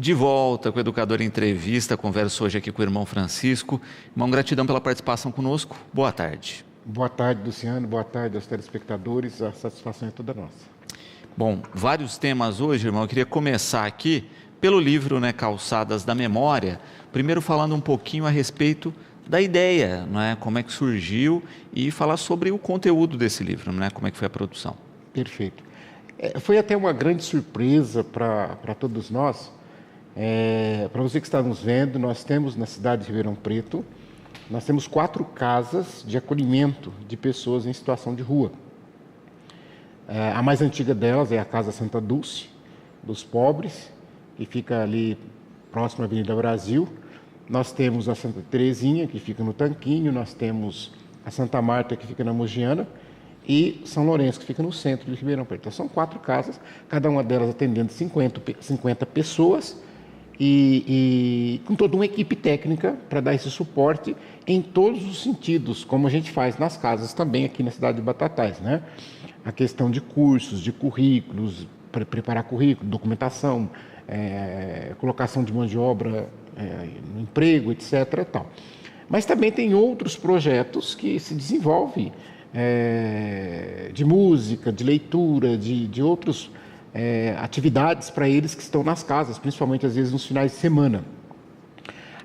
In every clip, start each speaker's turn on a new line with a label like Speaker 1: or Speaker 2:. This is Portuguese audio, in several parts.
Speaker 1: De volta com o Educador em Entrevista, converso hoje aqui com o irmão Francisco. Irmão, gratidão pela participação conosco. Boa tarde.
Speaker 2: Boa tarde, Luciano. Boa tarde aos telespectadores. A satisfação é toda nossa.
Speaker 1: Bom, vários temas hoje, irmão. Eu queria começar aqui pelo livro, Calçadas da Memória. Primeiro falando um pouquinho a respeito da ideia, como é que surgiu e falar sobre o conteúdo desse livro, como é que foi a produção.
Speaker 2: Perfeito. Foi até uma grande surpresa para todos nós. Para você que está nos vendo, nós temos na cidade de Ribeirão Preto, nós temos 4 casas de acolhimento de pessoas em situação de rua. A mais antiga delas é a Casa Santa Dulce, dos pobres, que fica ali próximo à Avenida Brasil. Nós temos a Santa Terezinha, que fica no Tanquinho, nós temos a Santa Marta, que fica na Mogiana, e São Lourenço, que fica no centro de Ribeirão Preto. Então, são 4 casas, cada uma delas atendendo 50 pessoas, e com toda uma equipe técnica para dar esse suporte em todos os sentidos, como a gente faz nas casas também aqui na cidade de Batatais, A questão de cursos, de currículos, preparar currículo, documentação, colocação de mão de obra no emprego, etc. Tal. Mas também tem outros projetos que se desenvolvem de música, de leitura, de outros atividades para eles que estão nas casas, principalmente às vezes nos finais de semana.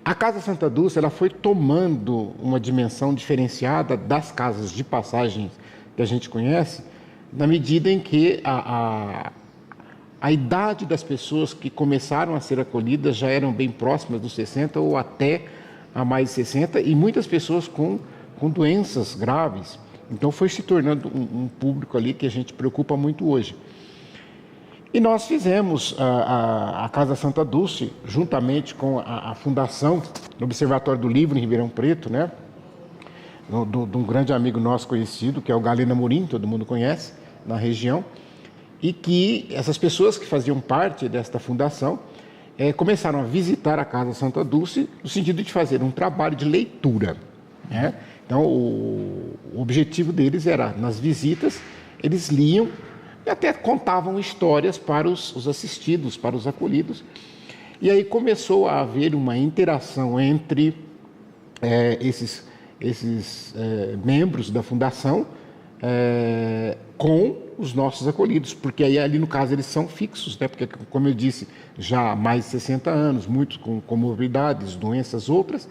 Speaker 2: A Casa Santa Dulce ela foi tomando uma dimensão diferenciada das casas de passagem que a gente conhece, na medida em que a idade das pessoas que começaram a ser acolhidas já eram bem próximas dos 60 ou até a mais de 60, e muitas pessoas com doenças graves. Então foi se tornando um público ali que a gente preocupa muito hoje. E nós fizemos a Casa Santa Dulce, juntamente com a Fundação do Observatório do Livro em Ribeirão Preto, de um grande amigo nosso conhecido, que é o Galeno Amorim, todo mundo conhece, na região, e que essas pessoas que faziam parte desta fundação começaram a visitar a Casa Santa Dulce no sentido de fazer um trabalho de leitura. Então, o objetivo deles era, nas visitas, eles liam e até contavam histórias para os assistidos, para os acolhidos. E aí começou a haver uma interação entre esses membros da fundação com os nossos acolhidos, porque aí ali no caso eles são fixos, porque como eu disse, já há mais de 60 anos, muitos com comorbidades, doenças outras,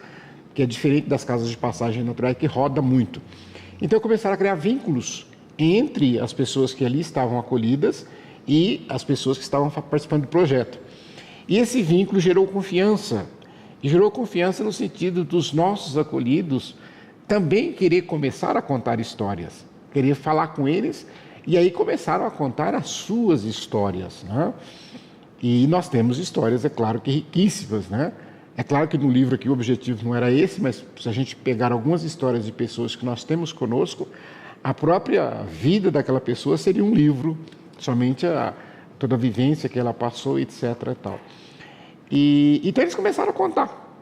Speaker 2: que é diferente das casas de passagem naturais que roda muito. Então começaram a criar vínculos entre as pessoas que ali estavam acolhidas e as pessoas que estavam participando do projeto. E esse vínculo gerou confiança, e gerou confiança no sentido dos nossos acolhidos também querer começar a contar histórias, querer falar com eles, e aí começaram a contar as suas histórias. E nós temos histórias, é claro que riquíssimas. É claro que no livro aqui o objetivo não era esse, mas se a gente pegar algumas histórias de pessoas que nós temos conosco, a própria vida daquela pessoa seria um livro, somente toda a vivência que ela passou, etc. E tal. Então eles começaram a contar.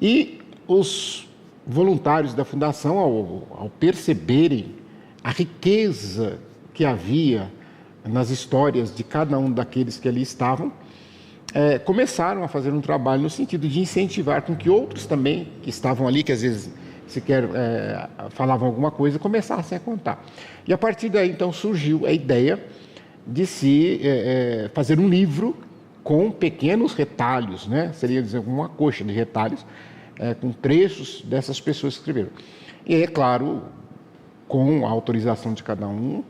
Speaker 2: E os voluntários da fundação, ao perceberem a riqueza que havia nas histórias de cada um daqueles que ali estavam, começaram a fazer um trabalho no sentido de incentivar com que outros também que estavam ali, que às vezes sequer falavam alguma coisa, começassem a contar. E a partir daí, então, surgiu a ideia de se fazer um livro com pequenos retalhos, seria dizer, uma coxa de retalhos, com trechos dessas pessoas que escreveram. E é claro, com a autorização de cada um,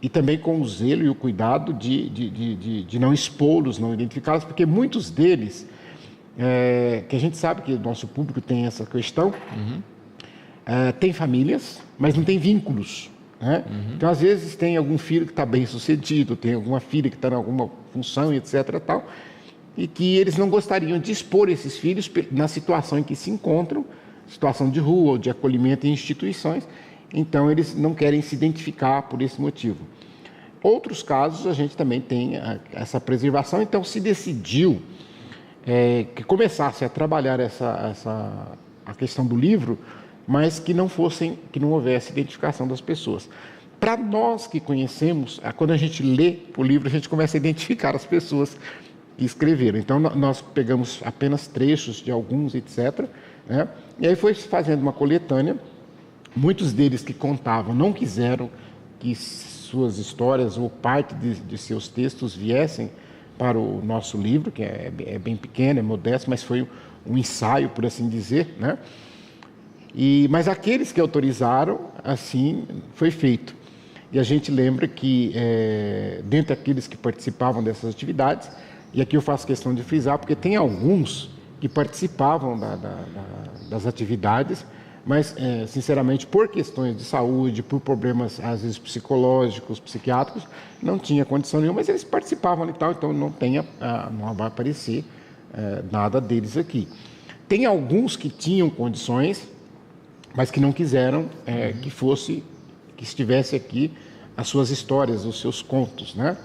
Speaker 2: e também com o zelo e o cuidado de não expô-los, não identificá-los, porque muitos deles, que a gente sabe que o nosso público tem essa questão, tem famílias, mas não tem vínculos. Então, às vezes, tem algum filho que está bem sucedido, tem alguma filha que está em alguma função, etc. Tal, e que eles não gostariam de expor esses filhos na situação em que se encontram, situação de rua ou de acolhimento em instituições, então eles não querem se identificar por esse motivo. Outros casos, a gente também tem essa preservação, então se decidiu que começasse a trabalhar a questão do livro, mas que não houvesse identificação das pessoas. Para nós que conhecemos, quando a gente lê o livro, a gente começa a identificar as pessoas que escreveram. Então, nós pegamos apenas trechos de alguns, etc., né? E aí foi fazendo uma coletânea. Muitos deles que contavam não quiseram que suas histórias ou parte de seus textos viessem para o nosso livro, que é bem pequeno, é modesto, mas foi um ensaio, por assim dizer, né? Mas aqueles que autorizaram, assim foi feito. E a gente lembra que, dentre aqueles que participavam dessas atividades, e aqui eu faço questão de frisar, porque tem alguns que participavam das atividades, mas, sinceramente, por questões de saúde, por problemas, às vezes, psicológicos, psiquiátricos, não tinha condição nenhuma, mas eles participavam e tal, então não vai aparecer nada deles aqui. Tem alguns que tinham condições, mas que não quiseram que estivesse aqui as suas histórias, os seus contos, né?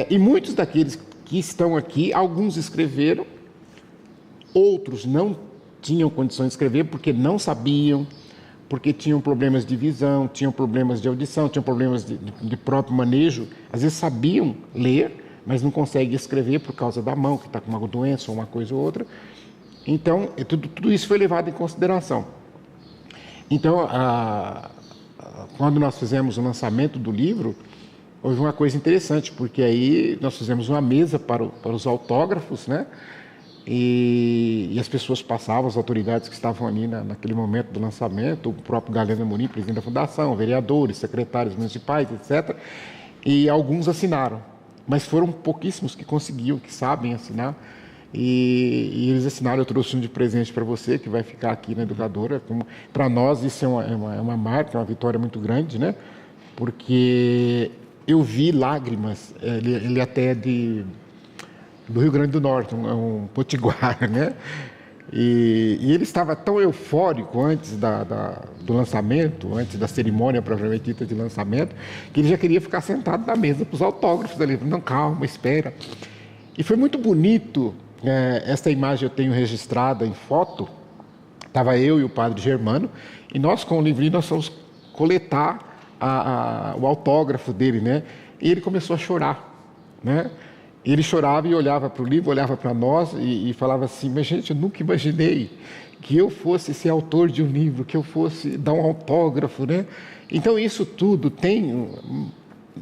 Speaker 2: E muitos daqueles que estão aqui, alguns escreveram, outros não tinham condições de escrever porque não sabiam, porque tinham problemas de visão, tinham problemas de audição, tinham problemas de próprio manejo. Às vezes sabiam ler, mas não conseguem escrever por causa da mão, que está com uma doença ou uma coisa ou outra. Então, tudo isso foi levado em consideração. Então, quando nós fizemos o lançamento do livro, houve uma coisa interessante, porque aí nós fizemos uma mesa para os autógrafos, né? E as pessoas passavam, as autoridades que estavam ali naquele momento do lançamento, o próprio Galeno Amorim, presidente da fundação, vereadores, secretários municipais, etc. E alguns assinaram, mas foram pouquíssimos que conseguiam, que sabem assinar. E eles assinaram. Eu trouxe um de presente para você, que vai ficar aqui na Educadora. Para nós isso é uma marca, é uma vitória muito grande, né? Porque eu vi lágrimas, ele até é do Rio Grande do Norte, um potiguar, né? E ele estava tão eufórico antes do lançamento, antes da cerimônia propriamente dita de lançamento, que ele já queria ficar sentado na mesa para os autógrafos ali. Não, calma, espera. E foi muito bonito. Esta imagem eu tenho registrada em foto. Estava eu e o padre Germano, e nós com o livrinho nós fomos coletar o autógrafo dele, né? E ele começou a chorar, né? Ele chorava e olhava para o livro, olhava para nós e falava assim: mas gente, eu nunca imaginei que eu fosse ser autor de um livro, que eu fosse dar um autógrafo, né? Então isso tudo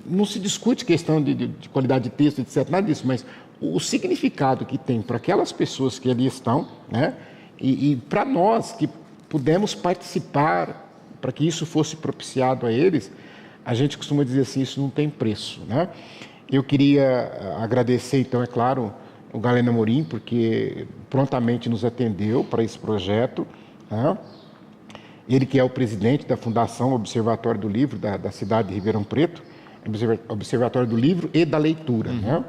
Speaker 2: não se discute questão de qualidade de texto, etc, nada disso, mas o significado que tem para aquelas pessoas que ali estão, né? E para nós que pudemos participar, para que isso fosse propiciado a eles, a gente costuma dizer assim: isso não tem preço, né? Eu queria agradecer, então, é claro, o Galeno Amorim, porque prontamente nos atendeu para esse projeto, né? Ele que é o presidente da Fundação Observatório do Livro da cidade de Ribeirão Preto, Observatório do Livro e da Leitura, né?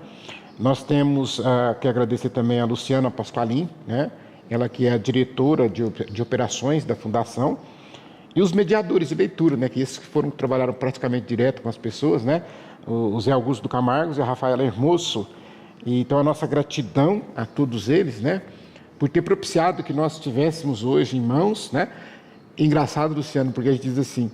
Speaker 2: Nós temos que agradecer também a Luciana Pasqualin, né? Ela que é a diretora de operações da Fundação, e os mediadores de leitura, né? Que esses que trabalharam praticamente direto com as pessoas, né? O Zé Augusto do Camargo e a Rafaela Hermoso. E então a nossa gratidão a todos eles, né? Por ter propiciado que nós tivéssemos hoje em mãos, né? Engraçado, Luciano, porque a gente diz assim,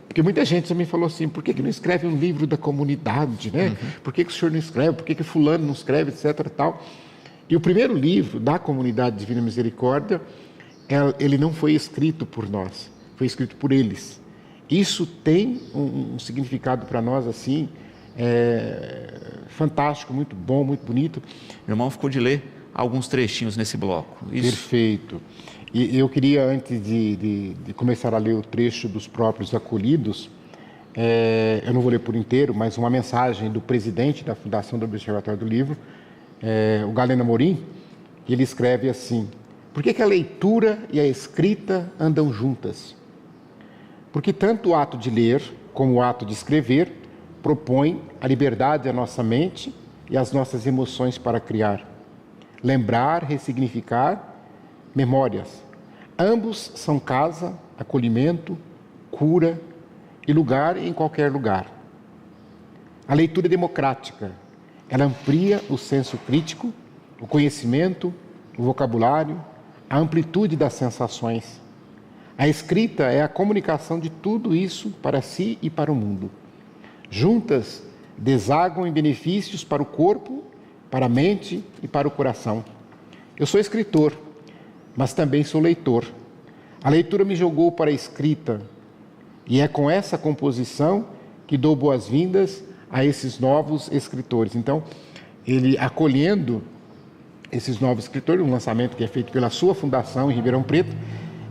Speaker 2: porque muita gente também falou assim: por que não escreve um livro da comunidade, né? Por que o senhor não escreve? Por que fulano não escreve, etc e tal. E o primeiro livro da comunidade Divina Misericórdia, ele não foi escrito por nós, foi escrito por eles. Isso tem um significado para nós, assim, fantástico, muito bom, muito bonito.
Speaker 1: Meu irmão ficou de ler alguns trechinhos nesse bloco. Isso.
Speaker 2: Perfeito. E eu queria, antes de começar a ler o trecho dos próprios acolhidos, eu não vou ler por inteiro, mas uma mensagem do presidente da Fundação do Observatório do Livro, o Galeno Amorim, que ele escreve assim: por que a leitura e a escrita andam juntas? Porque tanto o ato de ler como o ato de escrever propõe a liberdade à nossa mente e às nossas emoções para criar, lembrar, ressignificar, memórias. Ambos são casa, acolhimento, cura e lugar em qualquer lugar. A leitura é democrática. Ela amplia o senso crítico, o conhecimento, o vocabulário, a amplitude das sensações. A escrita é a comunicação de tudo isso para si e para o mundo. Juntas, desagam em benefícios para o corpo para a mente e para o coração. Eu sou escritor, mas também sou leitor. A leitura me jogou para a escrita, e é com essa composição que dou boas-vindas a esses novos escritores. Então, ele acolhendo esses novos escritores, um lançamento que é feito pela sua fundação em Ribeirão Preto,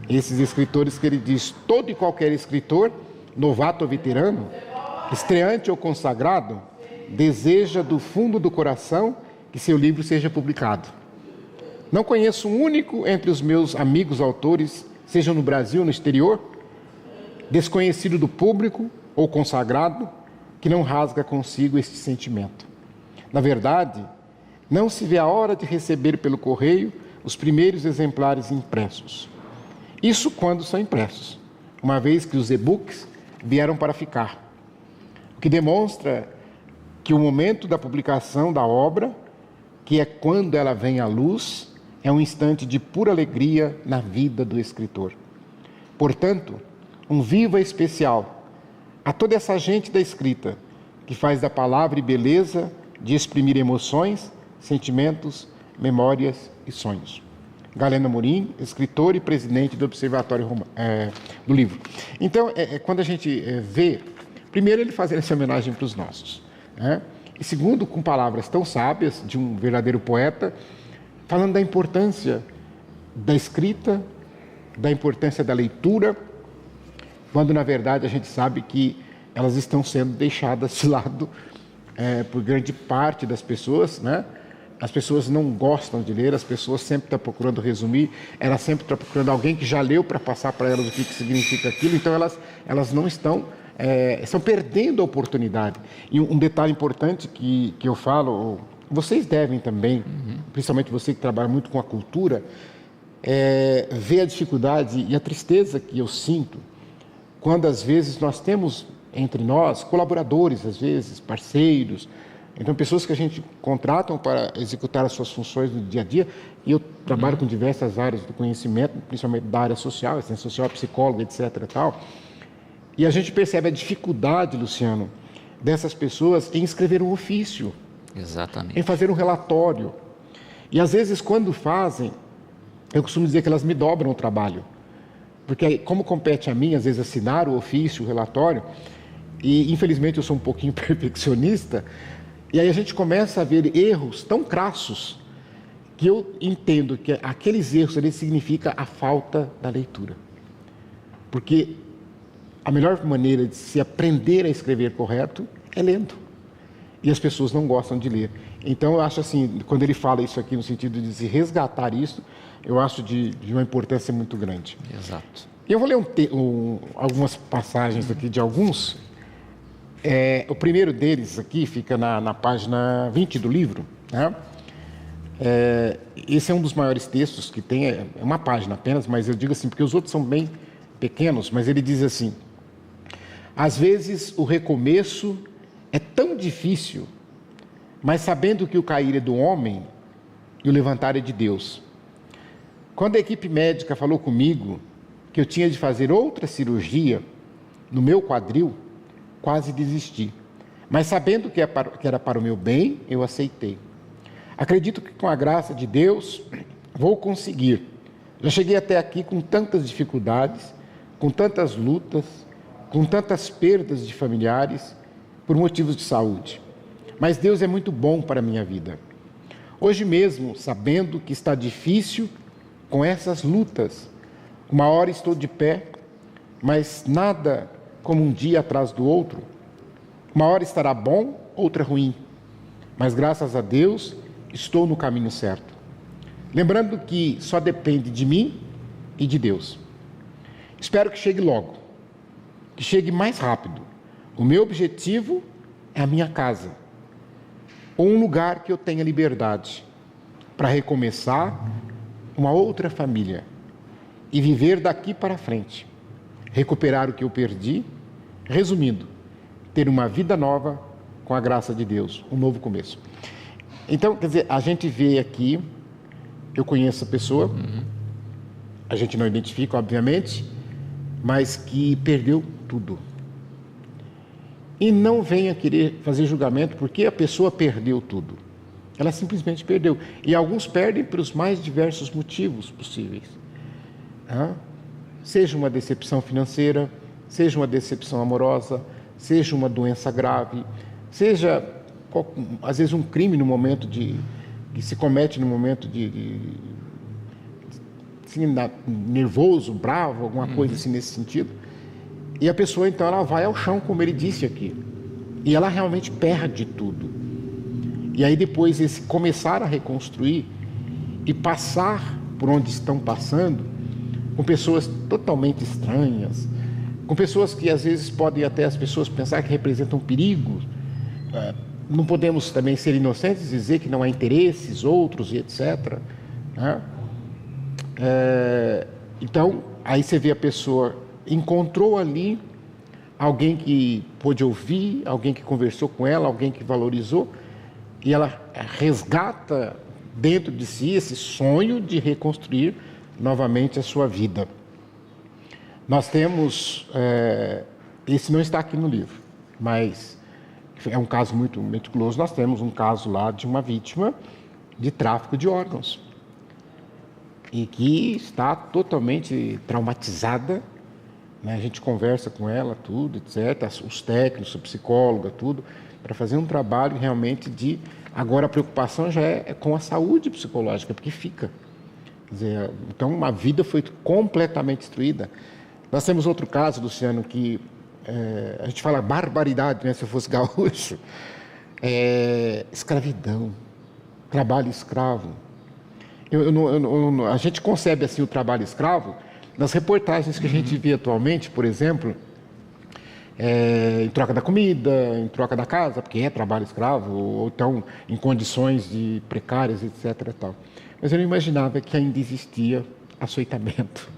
Speaker 2: esses escritores que ele diz, todo e qualquer escritor, novato ou veterano, estreante ou consagrado, deseja do fundo do coração que seu livro seja publicado. Não conheço um único entre os meus amigos autores, seja no Brasil ou no exterior, desconhecido do público ou consagrado, que não rasga consigo este sentimento. Na verdade, não se vê a hora de receber pelo correio os primeiros exemplares impressos. Isso quando são impressos, uma vez que os e-books vieram para ficar. O que demonstra que o momento da publicação da obra, que é quando ela vem à luz, é um instante de pura alegria na vida do escritor. Portanto, um viva especial a toda essa gente da escrita, que faz da palavra e beleza de exprimir emoções, sentimentos, memórias e sonhos. Galeno Amorim, escritor e presidente do Observatório do Livro. Então, quando a gente vê, primeiro ele faz essa homenagem para os nossos, né? E segundo, com palavras tão sábias de um verdadeiro poeta, falando da importância da escrita, da importância da leitura, quando na verdade a gente sabe que elas estão sendo deixadas de lado por grande parte das pessoas, né? As pessoas não gostam de ler, as pessoas sempre estão procurando resumir, elas sempre estão procurando alguém que já leu para passar para elas o que significa aquilo, então elas não estão perdendo a oportunidade. E um detalhe importante que eu falo, vocês devem também, principalmente você que trabalha muito com a cultura, ver a dificuldade e a tristeza que eu sinto quando às vezes nós temos entre nós colaboradores, às vezes parceiros, então pessoas que a gente contratam para executar as suas funções no dia a dia. E eu trabalho com diversas áreas do conhecimento, principalmente da área social, assistente social, psicóloga, etc. e tal. E a gente percebe a dificuldade, Luciano, dessas pessoas em escrever um ofício.
Speaker 1: Exatamente.
Speaker 2: Em fazer um relatório. E às vezes quando fazem, eu costumo dizer que elas me dobram o trabalho. Porque como compete a mim, às vezes, assinar o ofício, o relatório, e infelizmente eu sou um pouquinho perfeccionista, e aí a gente começa a ver erros tão crassos que eu entendo que aqueles erros ali significam a falta da leitura. Porque a melhor maneira de se aprender a escrever correto é lendo. E as pessoas não gostam de ler. Então eu acho assim, quando ele fala isso aqui no sentido de se resgatar isso, eu acho de uma importância muito grande.
Speaker 1: Exato.
Speaker 2: E eu vou ler algumas passagens aqui de alguns. O primeiro deles aqui fica na página 20 do livro, né? Esse é um dos maiores textos que tem, é uma página apenas, mas eu digo assim, porque os outros são bem pequenos, mas ele diz assim: às vezes o recomeço é tão difícil, mas sabendo que o cair é do homem e o levantar é de Deus. Quando a equipe médica falou comigo que eu tinha de fazer outra cirurgia no meu quadril, quase desisti. Mas sabendo que era para o meu bem, eu aceitei. Acredito que com a graça de Deus vou conseguir. Já cheguei até aqui com tantas dificuldades, com tantas lutas, com tantas perdas de familiares, por motivos de saúde. Mas Deus é muito bom para a minha vida. Hoje mesmo, sabendo que está difícil com essas lutas, uma hora estou de pé, mas nada como um dia atrás do outro. Uma hora estará bom, outra ruim. Mas graças a Deus, estou no caminho certo. Lembrando que só depende de mim e de Deus. Espero que chegue logo, que chegue mais rápido. O meu objetivo é a minha casa, ou um lugar que eu tenha liberdade para recomeçar uma outra família e viver daqui para frente, recuperar o que eu perdi, resumindo, ter uma vida nova com a graça de Deus, um novo começo. Então, quer dizer, a gente vê aqui, eu conheço a pessoa, a gente não identifica, obviamente, mas que perdeu tudo. E não venha querer fazer julgamento porque a pessoa perdeu tudo. Ela simplesmente perdeu. E alguns perdem pelos mais diversos motivos possíveis. Seja uma decepção financeira, seja uma decepção amorosa, seja uma doença grave, seja, às vezes, um crime no momento que se comete no momento assim, nervoso, bravo, alguma coisa assim nesse sentido. E a pessoa, então, ela vai ao chão, como ele disse aqui. E ela realmente perde tudo. E aí depois esse começar a reconstruir e passar por onde estão passando, com pessoas totalmente estranhas, com pessoas que às vezes podem até as pessoas pensar que representam perigo. Não podemos também ser inocentes e dizer que não há interesses, outros e etc. Então, aí você vê a pessoa encontrou ali alguém que pôde ouvir, alguém que conversou com ela, alguém que valorizou, e ela resgata dentro de si esse sonho de reconstruir novamente a sua vida. Nós temos, esse não está aqui no livro, mas é um caso muito meticuloso. Nós temos um caso lá de uma vítima de tráfico de órgãos e que está totalmente traumatizada, né? A gente conversa com ela, tudo, etc., os técnicos, a psicóloga, tudo, para fazer um trabalho realmente de... Agora a preocupação já é com a saúde psicológica, porque fica. Quer dizer, então, uma vida foi completamente destruída. Nós temos outro caso, Luciano, que a gente fala barbaridade, né, se eu fosse gaúcho. Escravidão, trabalho escravo. A gente concebe assim o trabalho escravo nas reportagens que a gente vê atualmente, por exemplo, em troca da comida, em troca da casa, porque é trabalho escravo, ou então em condições de precárias, etc. Tal. Mas eu não imaginava que ainda existia açoitamento.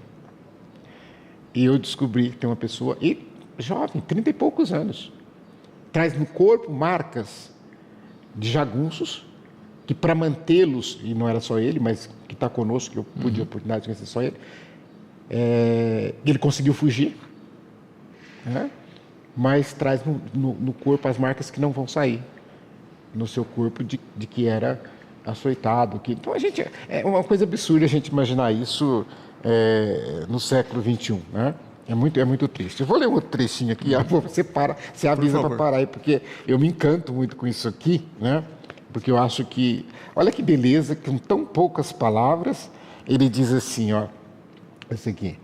Speaker 2: E eu descobri que tem uma pessoa, jovem, 30 e poucos anos, traz no corpo marcas de jagunços, que para mantê-los, e não era só ele, mas que está conosco, que eu pude a oportunidade de conhecer só ele, ele conseguiu fugir, né? Mas traz no corpo as marcas que não vão sair, no seu corpo de que era açoitado. Então, é uma coisa absurda a gente imaginar isso no século XXI, né? É muito triste. Eu vou ler um outro trechinho aqui, você avisa para parar aí, porque eu me encanto muito com isso aqui, né? Porque eu acho que, olha que beleza, com tão poucas palavras, ele diz assim, ó, esse aqui: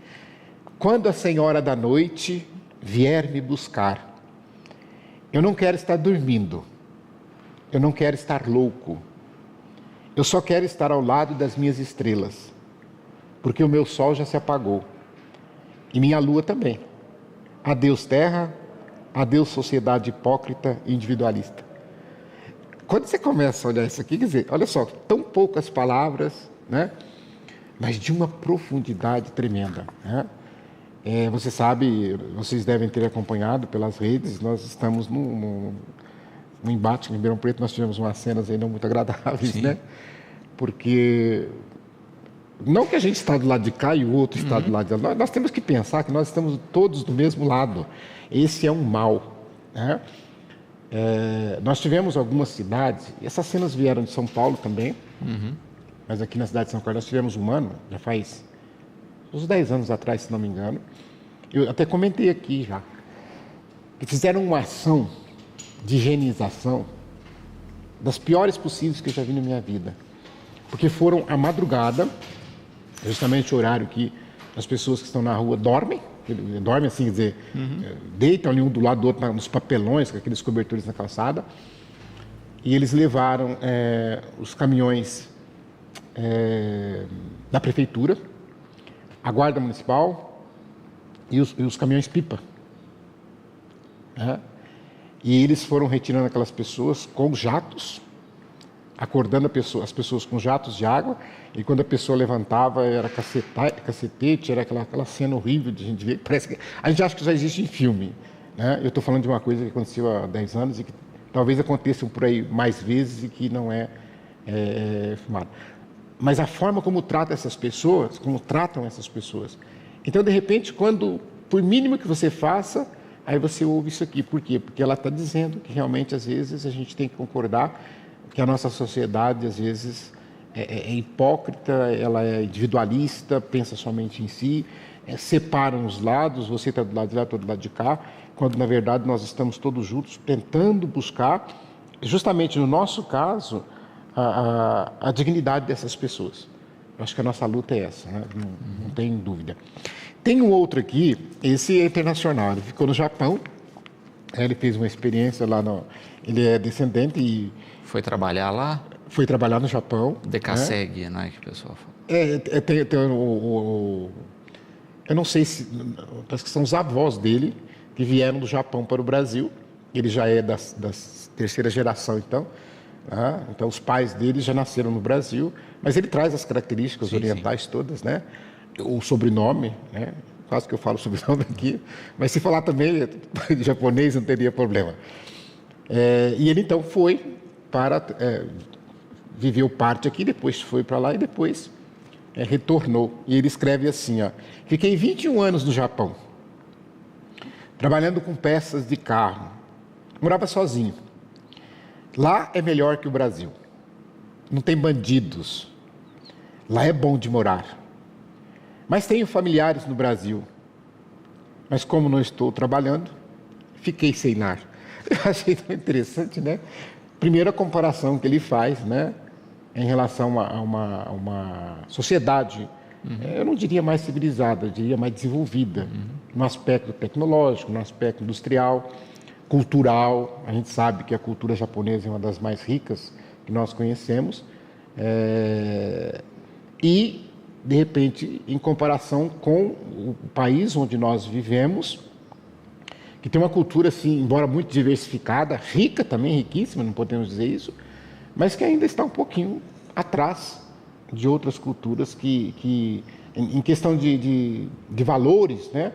Speaker 2: quando a senhora da noite vier me buscar, eu não quero estar dormindo, eu não quero estar louco, eu só quero estar ao lado das minhas estrelas, porque o meu sol já se apagou, e minha lua também. Adeus terra, adeus sociedade hipócrita e individualista. Quando você começa a olhar isso aqui, quer dizer, olha só, tão poucas palavras, né? Mas de uma profundidade tremenda, né? Você sabe, vocês devem ter acompanhado pelas redes, nós estamos num embate em Ribeirão Preto, nós tivemos umas cenas aí não muito agradáveis, né? Porque não que a gente está do lado de cá e o outro está do lado de lá, nós temos que pensar que nós estamos todos do mesmo lado. Esse é um mal, né? Nós tivemos algumas cidades, e essas cenas vieram de São Paulo também, mas aqui na cidade de São Carlos nós tivemos um ano, já faz uns 10 anos atrás, se não me engano, eu até comentei aqui já, que fizeram uma ação de higienização das piores possíveis que eu já vi na minha vida, porque foram à madrugada, justamente o horário que as pessoas que estão na rua dormem assim, quer dizer, deitam ali um do lado do outro nos papelões, com aqueles cobertores na calçada, e eles levaram os caminhões da prefeitura, a guarda municipal e os caminhões-pipa. E eles foram retirando aquelas pessoas com jatos, acordando as pessoas com jatos de água, e quando a pessoa levantava era cacetete, era aquela cena horrível de a gente ver, parece que a gente acha que já existe em filme, né? Eu estou falando de uma coisa que aconteceu há 10 anos e que talvez aconteçam por aí mais vezes e que não é filmado. Mas a forma como tratam essas pessoas, então de repente, por mínimo que você faça, aí você ouve isso aqui. Por quê? Porque ela está dizendo que realmente às vezes a gente tem que concordar que a nossa sociedade, às vezes, é hipócrita, ela é individualista, pensa somente em si, separa os lados, você está do lado de lá, estou do lado de cá, quando, na verdade, nós estamos todos juntos tentando buscar, justamente no nosso caso, a dignidade dessas pessoas. Eu acho que a nossa luta é essa, né? Não tem dúvida. Tem um outro aqui, esse é internacional, ele ficou no Japão, ele fez uma experiência lá ele é descendente e...
Speaker 1: Foi trabalhar lá?
Speaker 2: Foi trabalhar no Japão.
Speaker 1: Decassegue, né, que o pessoal fala.
Speaker 2: Eu não sei se... Parece que são os avós dele que vieram do Japão para o Brasil. Ele já é das terceira geração, então. Então, os pais dele já nasceram no Brasil. Mas ele traz as características orientais todas, né? O sobrenome, né? Quase que eu falo sobrenome aqui. Mas se falar também de japonês, não teria problema. E ele, então, foi para... viveu parte aqui, depois foi para lá e depois retornou. E ele escreve assim, ó: fiquei 21 anos no Japão, trabalhando com peças de carro. Morava sozinho. Lá é melhor que o Brasil. Não tem bandidos. Lá é bom de morar. Mas tenho familiares no Brasil. Mas como não estou trabalhando, fiquei sem lar. Eu achei tão interessante, né? Primeiro, a comparação que ele faz, né, em relação a uma sociedade, eu não diria mais civilizada, eu diria mais desenvolvida, no aspecto tecnológico, no aspecto industrial, cultural. A gente sabe que a cultura japonesa é uma das mais ricas que nós conhecemos. E, de repente, em comparação com o país onde nós vivemos, que tem uma cultura, assim, embora muito diversificada, rica também, riquíssima, não podemos dizer isso, mas que ainda está um pouquinho atrás de outras culturas que em questão de valores, né?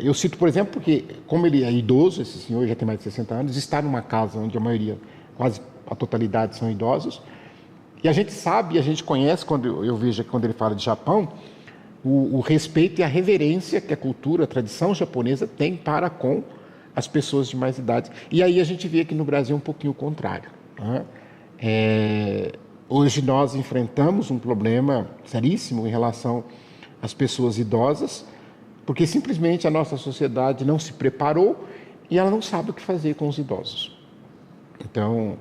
Speaker 2: Eu cito, por exemplo, porque como ele é idoso, esse senhor já tem mais de 60 anos, está numa casa onde a maioria, quase a totalidade, são idosos, e a gente sabe, a gente conhece, quando eu vejo quando ele fala de Japão, o respeito e a reverência que a cultura, a tradição japonesa tem para com as pessoas de mais idade. E aí a gente vê aqui no Brasil um pouquinho o contrário, né? Hoje nós enfrentamos um problema seríssimo em relação às pessoas idosas, porque simplesmente a nossa sociedade não se preparou e ela não sabe o que fazer com os idosos. Então,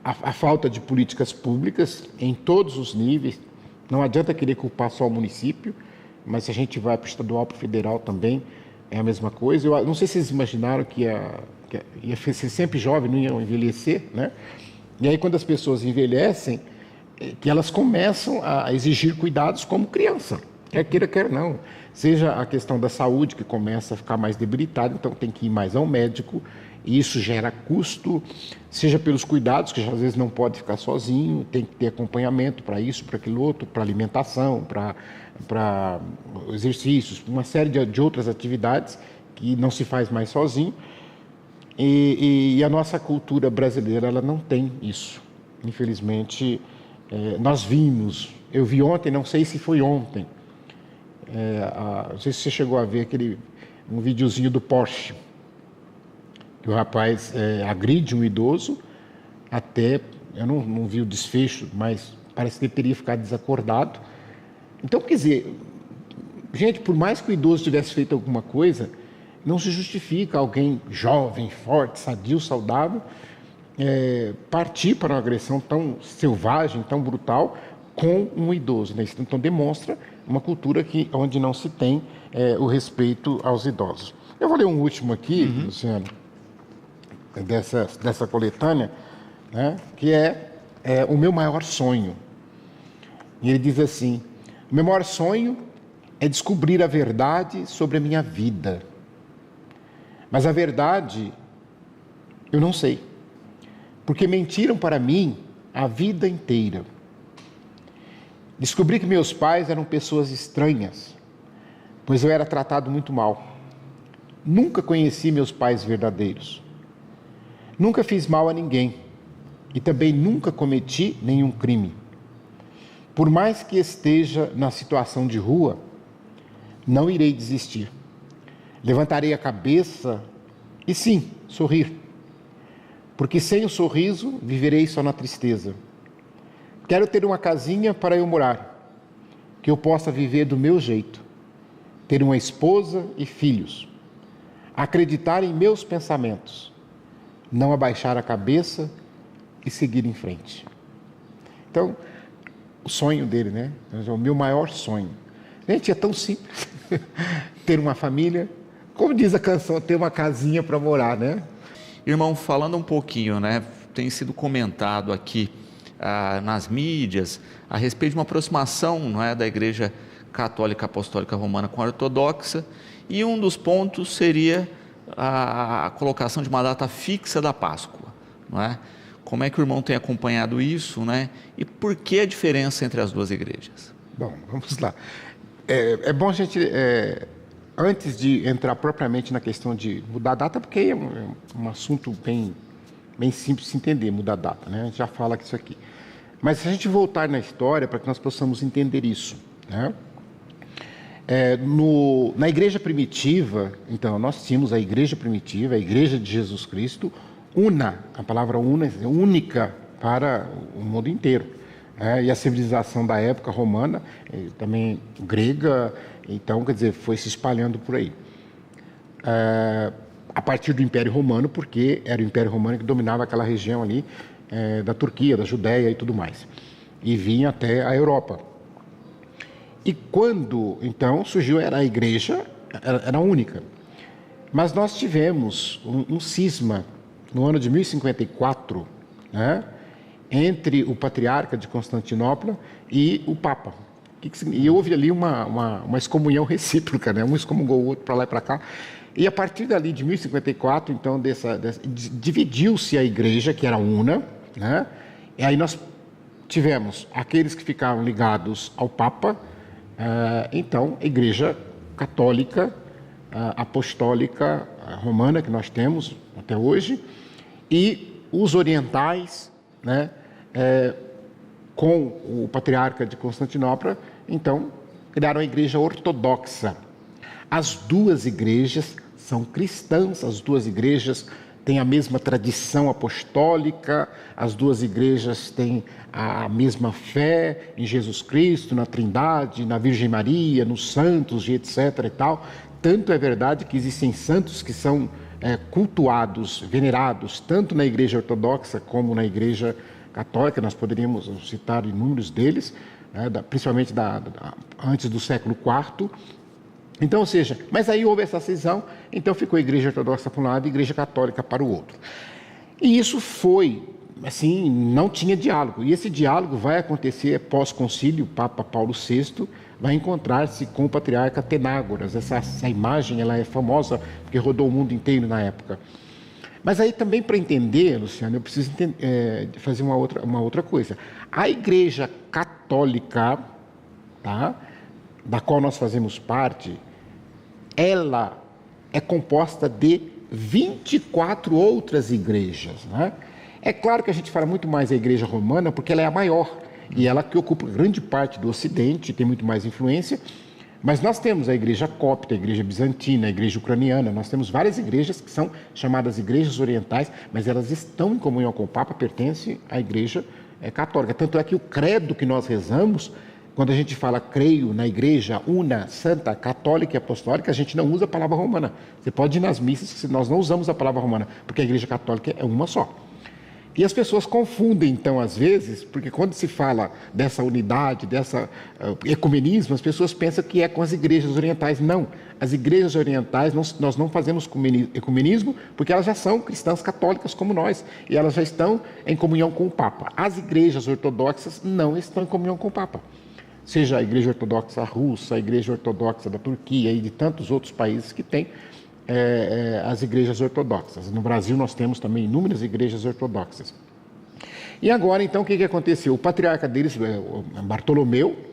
Speaker 2: a falta de políticas públicas em todos os níveis. Não adianta querer culpar só o município, mas se a gente vai para o estadual, para o federal também, é a mesma coisa. Eu não sei se vocês imaginaram que ia ser sempre jovem, não iam envelhecer, né? E aí, quando as pessoas envelhecem, que elas começam a exigir cuidados como criança, quer queira, quer não. Seja a questão da saúde, que começa a ficar mais debilitada, então tem que ir mais ao médico, e isso gera custo, seja pelos cuidados, que às vezes não pode ficar sozinho, tem que ter acompanhamento para isso, para aquilo outro, para alimentação, para exercícios, uma série de outras atividades que não se faz mais sozinho. E a nossa cultura brasileira, ela não tem isso. Infelizmente, nós vimos, eu vi ontem, não sei se foi ontem, não sei se você chegou a ver um videozinho do Porsche, que o rapaz agride um idoso, até, eu não vi o desfecho, mas parece que ele teria ficado desacordado. Então, quer dizer, gente, por mais que o idoso tivesse feito alguma coisa, não se justifica alguém jovem, forte, sadio, saudável, partir para uma agressão tão selvagem, tão brutal, com um idoso, né? Então, demonstra uma cultura onde não se tem o respeito aos idosos. Eu vou ler um último aqui, Luciano, dessa coletânea, né, que é o meu maior sonho. E ele diz assim: o meu maior sonho é descobrir a verdade sobre a minha vida. Mas a verdade eu não sei, porque mentiram para mim a vida inteira. Descobri que meus pais eram pessoas estranhas, pois eu era tratado muito mal. Nunca conheci meus pais verdadeiros. Nunca fiz mal a ninguém e também nunca cometi nenhum crime. Por mais que esteja na situação de rua, não irei desistir. Levantarei a cabeça e sim, sorrir. porque sem o sorriso viverei só na tristeza. Quero ter uma casinha para eu morar, que eu possa viver do meu jeito, ter uma esposa e filhos, acreditar em meus pensamentos, não abaixar a cabeça e seguir em frente. Então, o sonho dele, né? O meu maior sonho. Gente, é tão simples. Ter uma família, como diz a canção, ter uma casinha para morar, né?
Speaker 1: Irmão, falando um pouquinho, né? Tem sido comentado aqui nas mídias a respeito de uma aproximação, não é, da Igreja Católica Apostólica Romana com a Ortodoxa, e um dos pontos seria a colocação de uma data fixa da Páscoa, não é? Como é que o irmão tem acompanhado isso, né? E por que a diferença entre as duas igrejas?
Speaker 2: Bom, vamos lá. É bom a gente, antes de entrar propriamente na questão de mudar a data, porque é um assunto bem simples de se entender, mudar a data, né? A gente já fala isso aqui. Mas se a gente voltar na história, para que nós possamos entender isso, né? Na igreja primitiva, então, nós tínhamos a igreja primitiva, a igreja de Jesus Cristo, a palavra una, única para o mundo inteiro. E a civilização da época romana, também grega, então, quer dizer, foi se espalhando por aí. A partir do Império Romano, porque era o Império Romano que dominava aquela região ali, da Turquia, da Judéia e tudo mais. E vinha até a Europa. E quando, então, surgiu, a igreja, era única. Mas nós tivemos um cisma no ano de 1054, né, entre o patriarca de Constantinopla e o Papa. E houve ali uma excomunhão recíproca, né? Um excomungou o outro para lá e para cá. E a partir dali, de 1054, então, dividiu-se a igreja, que era una, né? E aí nós tivemos aqueles que ficavam ligados ao Papa, então, a igreja católica, apostólica, romana, que nós temos até hoje, e os orientais, né, com o patriarca de Constantinopla, então, criaram a igreja ortodoxa. As duas igrejas são cristãs, as duas igrejas têm a mesma tradição apostólica, as duas igrejas têm a mesma fé em Jesus Cristo, na Trindade, na Virgem Maria, nos santos e etc. e tal. Tanto é verdade que existem santos que são cultuados, venerados, tanto na igreja ortodoxa como na igreja católica. Nós poderíamos citar inúmeros deles, né, principalmente antes do século IV. Então, ou seja, mas aí houve essa cisão, então ficou a igreja ortodoxa para um lado e a igreja católica para o outro. E isso foi, assim, não tinha diálogo. E esse diálogo vai acontecer pós-concílio. O Papa Paulo VI vai encontrar-se com o patriarca Atenágoras. Essa imagem, ela é famosa porque rodou o mundo inteiro na época. Mas aí também, para entender, Luciano, eu preciso fazer uma outra coisa. A igreja católica, tá, da qual nós fazemos parte, ela é composta de 24 outras igrejas, né? É claro que a gente fala muito mais da igreja romana porque ela é a maior e ela que ocupa grande parte do Ocidente, tem muito mais influência, mas nós temos a igreja copta, a igreja bizantina, a igreja ucraniana, nós temos várias igrejas que são chamadas igrejas orientais, mas elas estão em comunhão com o Papa, pertencem à igreja católica. Tanto é que o credo que nós rezamos, quando a gente fala creio na igreja una, santa, católica e apostólica, a gente não usa a palavra romana. Você pode ir nas missas, nós não usamos a palavra romana, porque a igreja católica é uma só. E as pessoas confundem, então, às vezes, porque quando se fala dessa unidade, dessa ecumenismo, as pessoas pensam que é com as igrejas orientais. Não, as igrejas orientais, nós não fazemos ecumenismo, porque elas já são cristãs católicas como nós, e elas já estão em comunhão com o Papa. As igrejas ortodoxas não estão em comunhão com o Papa. Seja a igreja ortodoxa russa, a igreja ortodoxa da Turquia e de tantos outros países que têm as igrejas ortodoxas. No Brasil nós temos também inúmeras igrejas ortodoxas. E agora, então, o que aconteceu? O patriarca deles,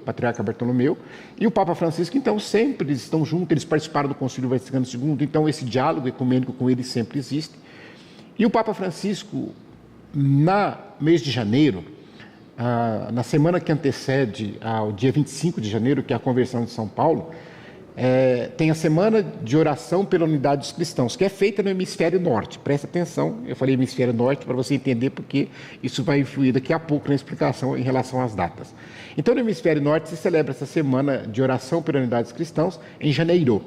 Speaker 2: patriarca Bartolomeu, e o Papa Francisco, então, sempre eles estão juntos, eles participaram do Concílio Vaticano II, então esse diálogo ecumênico com eles sempre existe. E o Papa Francisco, no mês de janeiro, na semana que antecede ao dia 25 de janeiro, que é a conversão de São Paulo, tem a Semana de Oração pela Unidade dos Cristãos, que é feita no Hemisfério Norte. Presta atenção, eu falei Hemisfério Norte para você entender porque isso vai influir daqui a pouco na explicação em relação às datas. Então, no Hemisfério Norte se celebra essa Semana de Oração pela Unidade dos Cristãos em janeiro.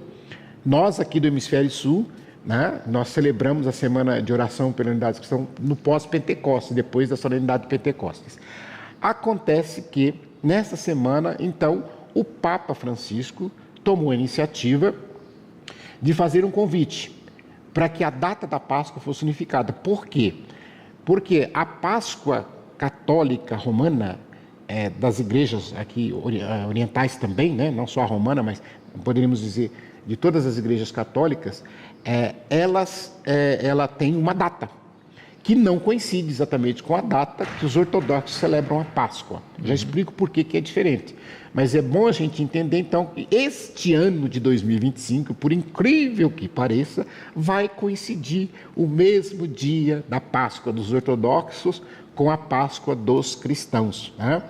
Speaker 2: Nós aqui do Hemisfério Sul, né, nós celebramos a Semana de Oração pela Unidade dos Cristãos no pós-Pentecostes, depois da solenidade de Pentecostes. Acontece que, nessa semana, então, o Papa Francisco tomou a iniciativa de fazer um convite para que a data da Páscoa fosse unificada. Por quê? Porque a Páscoa católica romana, das igrejas aqui orientais também, né? Não só a romana, mas poderíamos dizer de todas as igrejas católicas, ela tem uma data que não coincide exatamente com a data que os ortodoxos celebram a Páscoa. Já explico por que é diferente. Mas é bom a gente entender, então, que este ano de 2025, por incrível que pareça, vai coincidir o mesmo dia da Páscoa dos ortodoxos com a Páscoa dos cristãos, né?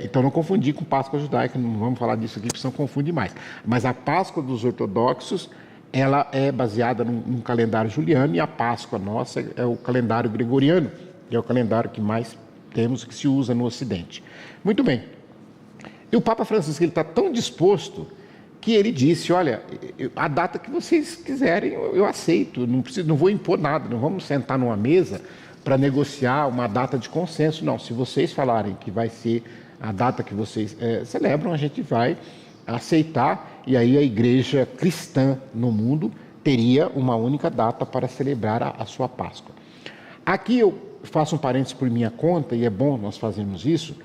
Speaker 2: Então, não confundir com Páscoa judaica, não vamos falar disso aqui, porque senão confunde mais. Mas a Páscoa dos ortodoxos, ela é baseada num calendário juliano, e a Páscoa nossa é o calendário gregoriano, que é o calendário que mais temos, que se usa no Ocidente. Muito bem. E o Papa Francisco está tão disposto que ele disse, olha, a data que vocês quiserem eu aceito, não vou impor nada, não vamos sentar numa mesa para negociar uma data de consenso, não. Se vocês falarem que vai ser a data que vocês celebram, a gente vai aceitar, e aí a igreja cristã no mundo teria uma única data para celebrar a sua Páscoa. Aqui eu faço um parênteses por minha conta, e é bom nós fazermos isso,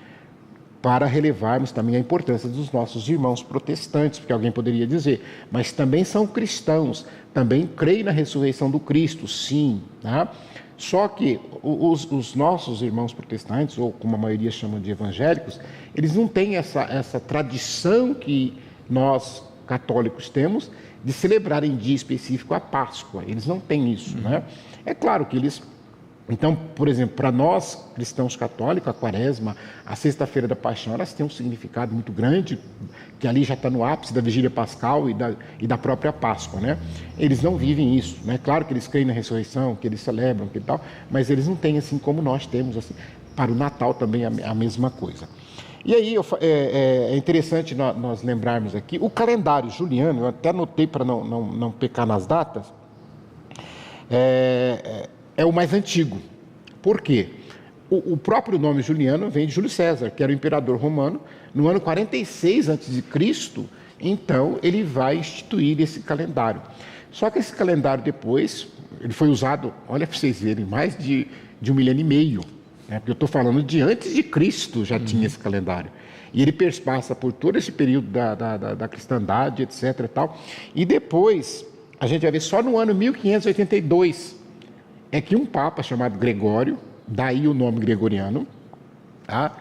Speaker 2: para relevarmos também a importância dos nossos irmãos protestantes, porque alguém poderia dizer, mas também são cristãos, também creem na ressurreição do Cristo, sim, né? Só que os nossos irmãos protestantes, ou como a maioria chama de evangélicos, eles não têm essa tradição que nós católicos temos de celebrar em dia específico a Páscoa. Eles não têm isso, né? É claro que eles... Então, por exemplo, para nós cristãos católicos, a Quaresma, a Sexta-feira da Paixão, elas têm um significado muito grande, que ali já está no ápice da Vigília Pascal e da própria Páscoa, né? Eles não vivem isso, né? Claro que eles creem na ressurreição, que eles celebram, que tal, mas eles não têm assim como nós temos, assim. Para o Natal também a mesma coisa. E aí é interessante nós lembrarmos aqui, o calendário juliano, eu até anotei para não pecar nas datas, é o mais antigo. Por quê? O próprio nome Juliano vem de Júlio César, que era o imperador romano. No ano 46 a.C., então, ele vai instituir esse calendário. Só que esse calendário depois, ele foi usado, olha para vocês verem, mais de 1 milênio e meio. Né? Porque eu estou falando de antes de Cristo já tinha esse calendário. E ele passa por todo esse período da cristandade, etc. E tal. E depois, a gente vai ver só no ano 1582, é que um papa chamado Gregório, daí o nome gregoriano, tá?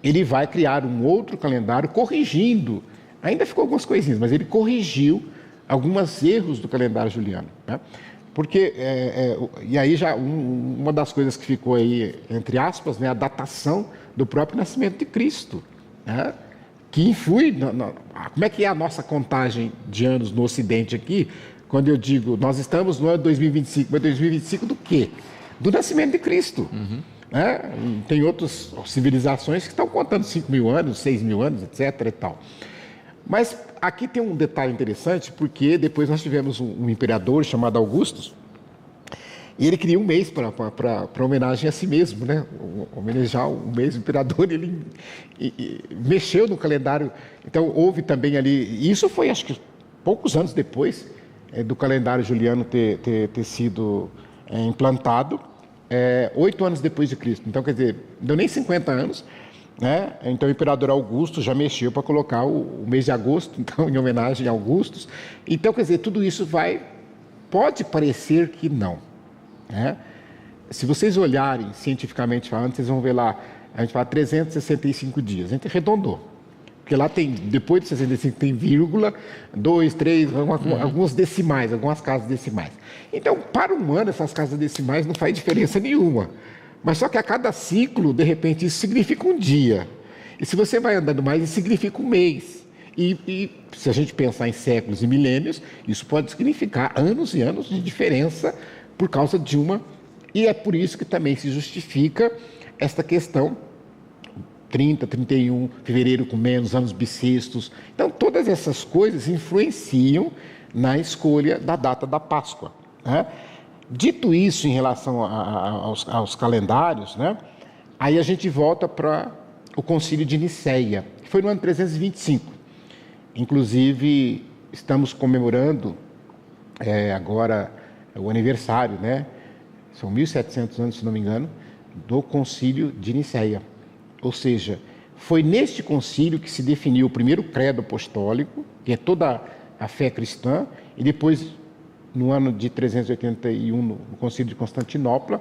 Speaker 2: Ele vai criar um outro calendário corrigindo, ainda ficou algumas coisinhas, mas ele corrigiu alguns erros do calendário juliano, né? Porque, e aí já uma das coisas que ficou aí, entre aspas, né, a datação do próprio nascimento de Cristo, né? Que influi, como é que é a nossa contagem de anos no Ocidente aqui? Quando eu digo, nós estamos no ano 2025, mas 2025 do quê? Do nascimento de Cristo. Né? Tem outras civilizações que estão contando 5 mil anos, 6 mil anos, etc. e tal. Mas aqui tem um detalhe interessante, porque depois nós tivemos um imperador chamado Augustus, e ele cria um mês para homenagem a si mesmo, né? Homenagear um mês, o imperador, ele mexeu no calendário. Então houve também ali, isso foi acho que poucos anos depois, do calendário juliano ter sido implantado, 8 anos depois de Cristo. Então, quer dizer, não deu nem 50 anos, né? Então, o imperador Augusto já mexeu para colocar o mês de agosto, então, em homenagem a Augustus. Então, quer dizer, tudo isso pode parecer que não, né? Se vocês olharem cientificamente falando, vocês vão ver lá, a gente fala 365 dias, a gente arredondou. Porque lá tem, depois de 65, tem vírgula, 2, 3, alguns decimais, algumas casas decimais. Então, para um ano, essas casas decimais não faz diferença nenhuma. Mas só que a cada ciclo, de repente, isso significa um dia. E se você vai andando mais, isso significa um mês. E se a gente pensar em séculos e milênios, isso pode significar anos e anos de diferença por causa de uma... E é por isso que também se justifica esta questão 30, 31, fevereiro com menos, anos bissextos. Então, todas essas coisas influenciam na escolha da data da Páscoa, né? Dito isso em relação aos calendários, né? Aí a gente volta para o Concílio de Nicéia, que foi no ano 325. Inclusive, estamos comemorando agora o aniversário, né? São 1.700 anos, se não me engano, do Concílio de Nicéia. Ou seja, foi neste concílio que se definiu o primeiro credo apostólico, que é toda a fé cristã, e depois, no ano de 381, no Concílio de Constantinopla,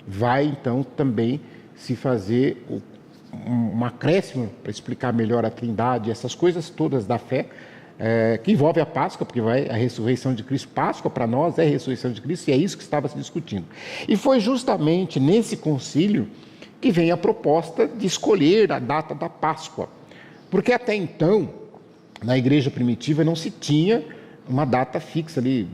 Speaker 2: vai então também se fazer um acréscimo para explicar melhor a Trindade, essas coisas todas da fé, que envolve a Páscoa, porque a ressurreição de Cristo, Páscoa para nós é a ressurreição de Cristo, e é isso que estava se discutindo. E foi justamente nesse concílio que vem a proposta de escolher a data da Páscoa, porque até então, na igreja primitiva, não se tinha uma data fixa ali,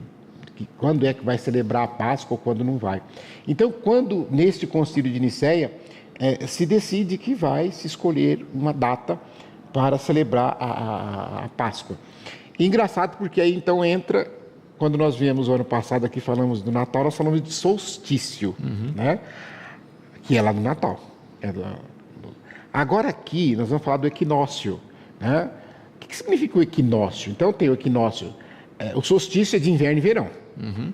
Speaker 2: quando é que vai celebrar a Páscoa ou quando não vai. Então, quando neste concílio de Nicéia, se decide que vai se escolher uma data para celebrar a Páscoa. E engraçado porque aí então entra, quando nós viemos o ano passado aqui, falamos do Natal, nós falamos de solstício, né? Que é lá no Natal. Agora aqui nós vamos falar do equinócio, né? O que significa o equinócio? Então tem o equinócio, o solstício é de inverno e verão,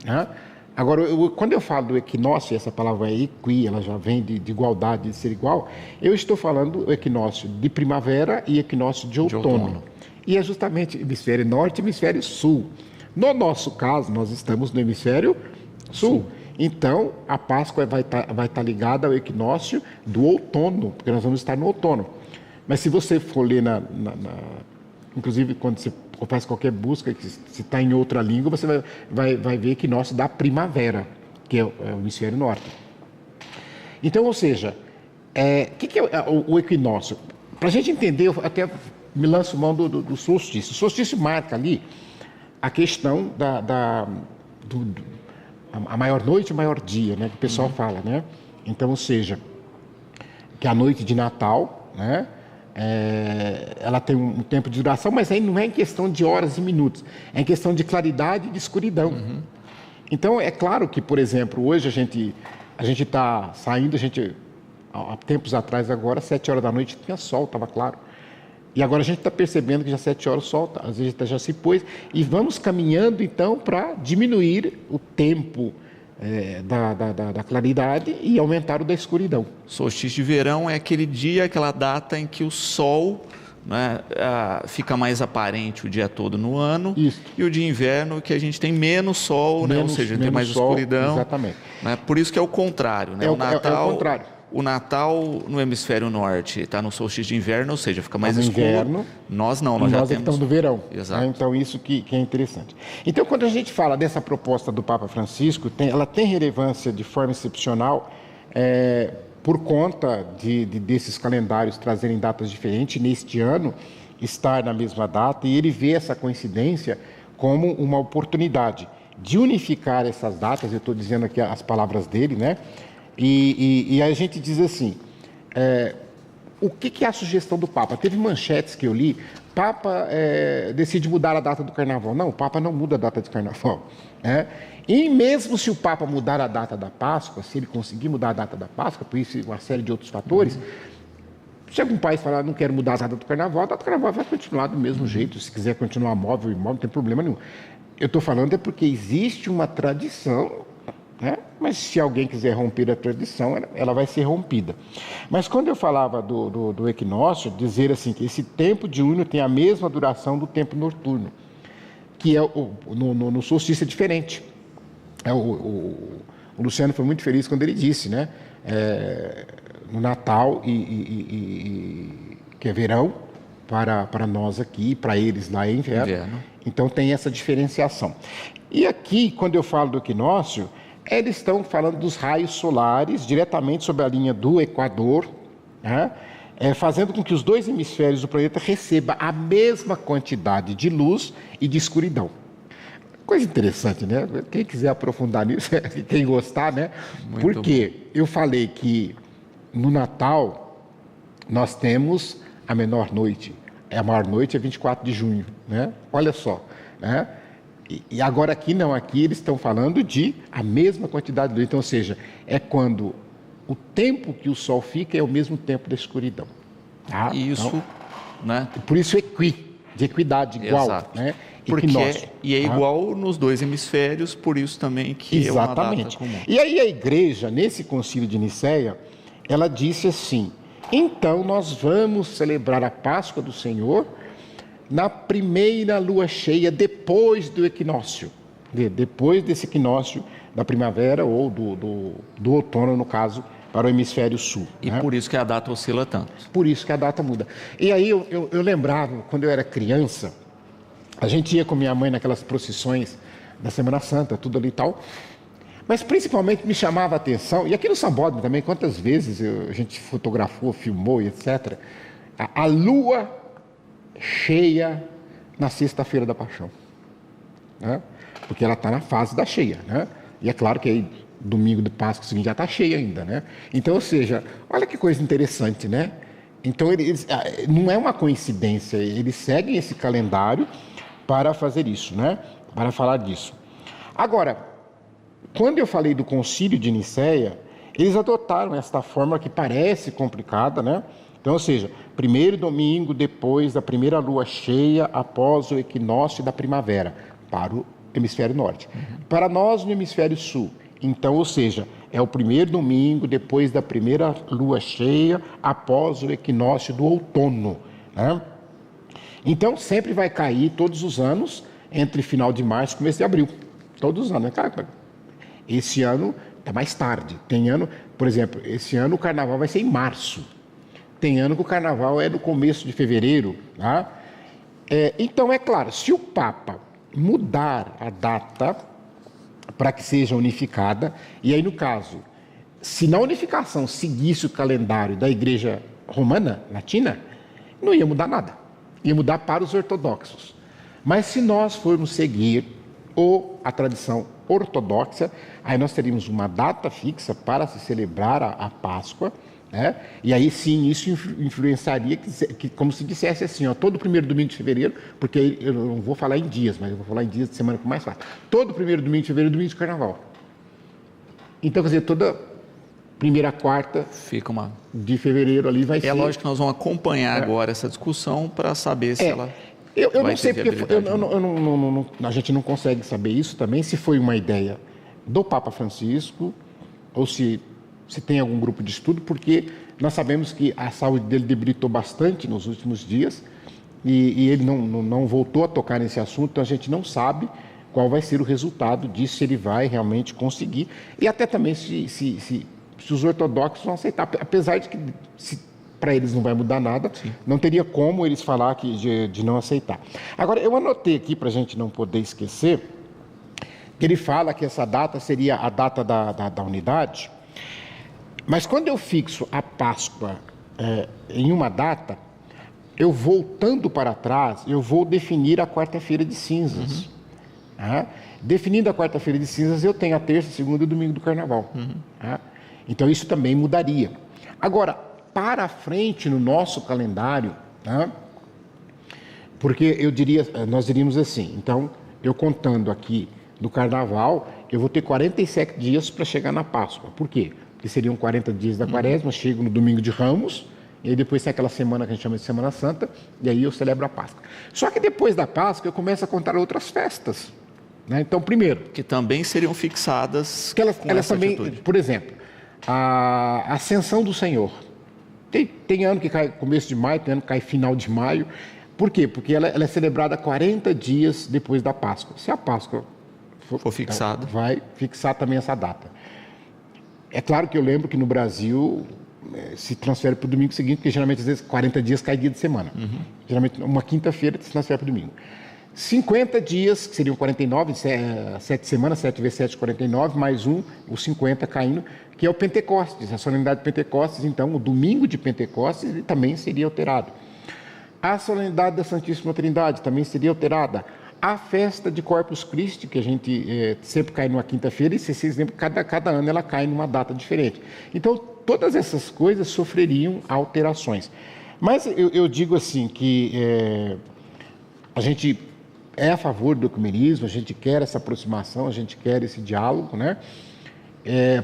Speaker 2: né? Agora, quando eu falo do equinócio, essa palavra é equi, ela já vem de igualdade, de ser igual, eu estou falando do equinócio de primavera e equinócio de outono. E é justamente hemisfério norte e hemisfério sul. No nosso caso, nós estamos no hemisfério sul. Então, a Páscoa vai estar ligada ao equinócio do outono, porque nós vamos estar no outono. Mas se você for ler inclusive quando você faz qualquer busca, que se está em outra língua, você vai ver equinócio da primavera, que é o hemisfério norte. Então, ou seja, o que é o equinócio? Para a gente entender, eu até me lanço mão do solstício. O solstício marca ali a questão a maior noite e o maior dia, né, que o pessoal fala, né? Então, ou seja, que a noite de Natal, né, ela tem um tempo de duração, mas aí não é em questão de horas e minutos, é em questão de claridade e de escuridão. Então, é claro que, por exemplo, hoje a gente está saindo, há tempos atrás agora, 7 horas da noite tinha sol, estava claro. E agora a gente está percebendo que já 7 horas o sol, às vezes já se pôs, e vamos caminhando então para diminuir o tempo da claridade e aumentar o da escuridão.
Speaker 1: Solstício de verão é aquele dia, aquela data em que o sol, né, fica mais aparente o dia todo no ano. Isso. E o de inverno que a gente tem menos sol, né, ou seja, tem mais sol, escuridão.
Speaker 2: Exatamente.
Speaker 1: Né, por isso que é o contrário. Né?
Speaker 2: O Natal, é o contrário.
Speaker 1: O Natal no hemisfério norte está no solstício de inverno, ou seja, fica mais escuro.
Speaker 2: Inverno,
Speaker 1: nós não, nós já temos...
Speaker 2: estamos no verão.
Speaker 1: Exato.
Speaker 2: Né? Então isso que é interessante. Então quando a gente fala dessa proposta do Papa Francisco, ela tem relevância de forma excepcional por conta desses calendários trazerem datas diferentes, neste ano estar na mesma data, e ele vê essa coincidência como uma oportunidade de unificar essas datas. Eu estou dizendo aqui as palavras dele, né? E a gente diz assim, o que é a sugestão do Papa? Teve manchetes que eu li, Papa decide mudar a data do Carnaval. Não, o Papa não muda a data de Carnaval. Né? E mesmo se o Papa mudar a data da Páscoa, se ele conseguir mudar a data da Páscoa, por isso uma série de outros fatores, se algum país falar, não quero mudar a data do Carnaval, a data do Carnaval vai continuar do mesmo jeito. Se quiser continuar móvel, imóvel, não tem problema nenhum. Eu estou falando porque existe uma tradição, né? Mas se alguém quiser romper a tradição, ela vai ser rompida. Mas quando eu falava do equinócio, dizer assim que esse tempo diurno tem a mesma duração do tempo noturno, que no solstício é diferente. O Luciano foi muito feliz quando ele disse, né? No Natal, que é verão, para nós aqui, para eles lá é inverno. Então tem essa diferenciação. E aqui, quando eu falo do equinócio, eles estão falando dos raios solares diretamente sobre a linha do Equador, né? fazendo com que os dois hemisférios do planeta recebam a mesma quantidade de luz e de escuridão. Coisa interessante, né? Quem quiser aprofundar nisso, quem gostar, né? Porque eu falei que no Natal nós temos a menor noite. A maior noite é 24 de junho, né? Olha só, né? E agora aqui não, aqui eles estão falando de a mesma quantidade de luz. Então, ou seja, é quando o tempo que o Sol fica é o mesmo tempo da escuridão. Tá?
Speaker 1: Isso,
Speaker 2: então,
Speaker 1: né?
Speaker 2: Por isso de equidade, igual.
Speaker 1: Exato.
Speaker 2: Né?
Speaker 1: Porque é igual nos dois hemisférios, por isso também que
Speaker 2: exatamente.
Speaker 1: É uma data comum.
Speaker 2: E aí a igreja, nesse concílio de Nicéia, ela disse assim, então nós vamos celebrar a Páscoa do Senhor na primeira lua cheia depois do equinócio. Depois desse equinócio da primavera ou do outono, no caso, para o hemisfério sul.
Speaker 1: E
Speaker 2: né?
Speaker 1: por isso que a data oscila tanto.
Speaker 2: Por isso que a data muda. E aí eu lembrava, quando eu era criança, a gente ia com minha mãe naquelas procissões da Semana Santa, tudo ali e tal, mas principalmente me chamava a atenção, e aqui no Sambódromo também, quantas vezes a gente fotografou, filmou e etc., a lua cheia na sexta-feira da Paixão. Né? Porque ela está na fase da cheia, né? E é claro que aí, domingo de Páscoa seguinte já está cheia ainda, né? Então, ou seja, olha que coisa interessante, né? Então, não é uma coincidência, eles seguem esse calendário para fazer isso, né? Para falar disso. Agora, quando eu falei do concílio de Nicéia, eles adotaram esta forma que parece complicada, né? Então, ou seja, primeiro domingo depois da primeira lua cheia após o equinócio da primavera, para o hemisfério norte. Para nós, no hemisfério sul, então, ou seja, é o primeiro domingo depois da primeira lua cheia após o equinócio do outono, né? Então, sempre vai cair todos os anos entre final de março e começo de abril. Todos os anos, né? Esse ano está mais tarde. Tem ano, por exemplo, esse ano o carnaval vai ser em março. Tem ano que o carnaval é no começo de fevereiro. Tá? Então, é claro, se o Papa mudar a data para que seja unificada, e aí no caso, se na unificação seguisse o calendário da Igreja Romana, Latina, não ia mudar nada. Ia mudar para os ortodoxos. Mas se nós formos seguir a tradição ortodoxa, aí nós teríamos uma data fixa para se celebrar a Páscoa, né? E aí sim, isso influenciaria, como se dissesse assim, ó, todo primeiro domingo de fevereiro, porque eu não vou falar em dias, mas eu vou falar em dias de semana com mais fácil. Todo primeiro domingo de fevereiro é domingo de carnaval. Então, quer dizer, toda primeira quarta de fevereiro ali vai ser...
Speaker 1: É lógico que nós vamos acompanhar agora essa discussão para saber se ela...
Speaker 2: Eu não sei, porque a gente não consegue saber isso também, se foi uma ideia do Papa Francisco ou se tem algum grupo de estudo, porque nós sabemos que a saúde dele debilitou bastante nos últimos dias e ele não voltou a tocar nesse assunto, então a gente não sabe qual vai ser o resultado disso, se ele vai realmente conseguir, e até também se os ortodoxos vão aceitar, apesar de que para eles não vai mudar nada, sim, não teria como eles falar de não aceitar. Agora, eu anotei aqui, para a gente não poder esquecer, que ele fala que essa data seria a data da unidade, mas quando eu fixo a Páscoa em uma data, eu voltando para trás, eu vou definir a quarta-feira de cinzas. Definindo a quarta-feira de cinzas, eu tenho a terça, segunda e domingo do carnaval. Então, isso também mudaria. Agora, para frente no nosso calendário, porque nós diríamos assim, então, eu contando aqui do carnaval, eu vou ter 47 dias para chegar na Páscoa. Por quê? Porque seriam 40 dias da quaresma, chego no domingo de Ramos, e aí depois tem aquela semana que a gente chama de Semana Santa, e aí eu celebro a Páscoa. Só que depois da Páscoa eu começo a contar outras festas. Né? Então, primeiro...
Speaker 1: Que também seriam fixadas
Speaker 2: que elas também, atitude. Por exemplo, a Ascensão do Senhor. Tem ano que cai começo de maio, tem ano que cai final de maio. Por quê? Porque ela é celebrada 40 dias depois da Páscoa. Se a Páscoa
Speaker 1: for fixada,
Speaker 2: vai fixar também essa data. É claro que eu lembro que no Brasil se transfere para o domingo seguinte, porque geralmente às vezes 40 dias cai dia de semana. Geralmente uma quinta-feira se transfere para o domingo. 50 dias, que seriam 49, 7 semanas, 7 vezes 7, 49, mais os 50 caindo, que é o Pentecostes, a solenidade de Pentecostes. Então, o domingo de Pentecostes ele também seria alterado. A solenidade da Santíssima Trindade também seria alterada. A festa de Corpus Christi, que a gente sempre cai numa quinta-feira, e se vocês lembram, cada ano ela cai numa data diferente. Então, todas essas coisas sofreriam alterações. Mas eu digo assim, que a gente é a favor do ecumenismo, a gente quer essa aproximação, a gente quer esse diálogo, né?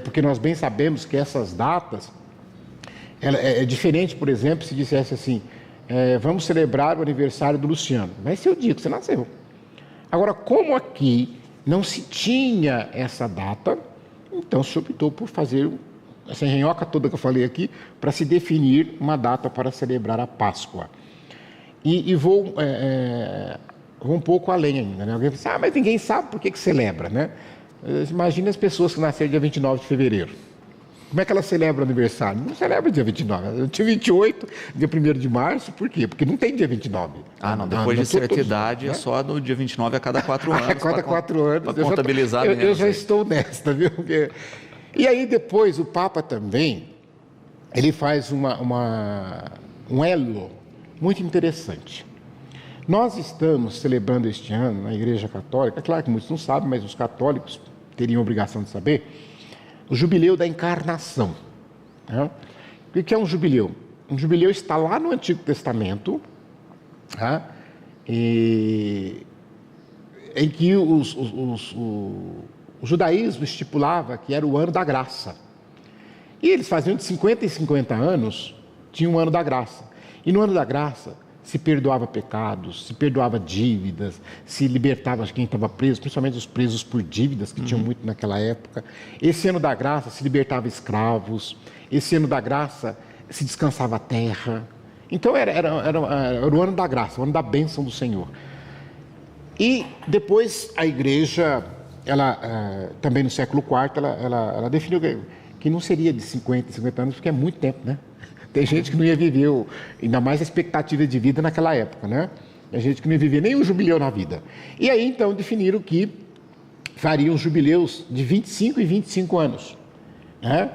Speaker 2: Porque nós bem sabemos que essas datas, é diferente, por exemplo, se dissesse assim, vamos celebrar o aniversário do Luciano. Vai ser o dia que você nasceu. Agora, como aqui não se tinha essa data, então se optou por fazer essa engenhoca toda que eu falei aqui, para se definir uma data para celebrar a Páscoa. E vou um pouco além ainda, né? Alguém fala assim, mas ninguém sabe por que celebra, né? Imagina as pessoas que nasceram dia 29 de fevereiro. Como é que ela celebra o aniversário? Não celebra dia 29. Eu tinha 28, dia 1º de março, por quê? Porque não tem dia 29.
Speaker 1: Ah, não, depois de certa idade é só no dia 29 a cada 4 anos.
Speaker 2: A cada 4 anos.
Speaker 1: Para contabilizar mesmo.
Speaker 2: Eu já estou nesta, viu? E aí depois o Papa também, ele faz um elo muito interessante. Nós estamos celebrando este ano na Igreja Católica, claro que muitos não sabem, mas os católicos teriam obrigação de saber, o Jubileu da Encarnação. Né? O que é um jubileu? Um jubileu está lá no Antigo Testamento, tá? Em que o judaísmo estipulava que era o ano da graça. E eles faziam de 50 em 50 anos, tinha um ano da graça. E no ano da graça se perdoava pecados, se perdoava dívidas, se libertava quem estava preso, principalmente os presos por dívidas, que tinham muito naquela época. Esse ano da graça se libertava escravos, esse ano da graça se descansava a terra. Então era o ano da graça, o ano da bênção do Senhor. E depois a igreja, ela também no século IV, ela definiu que não seria de 50 em 50 anos, porque é muito tempo, né? Tem gente que não ia viver, ainda mais a expectativa de vida naquela época, né? Tem gente que não ia viver nem um jubileu na vida. E aí, então, definiram que fariam jubileus de 25 e 25 anos. Né?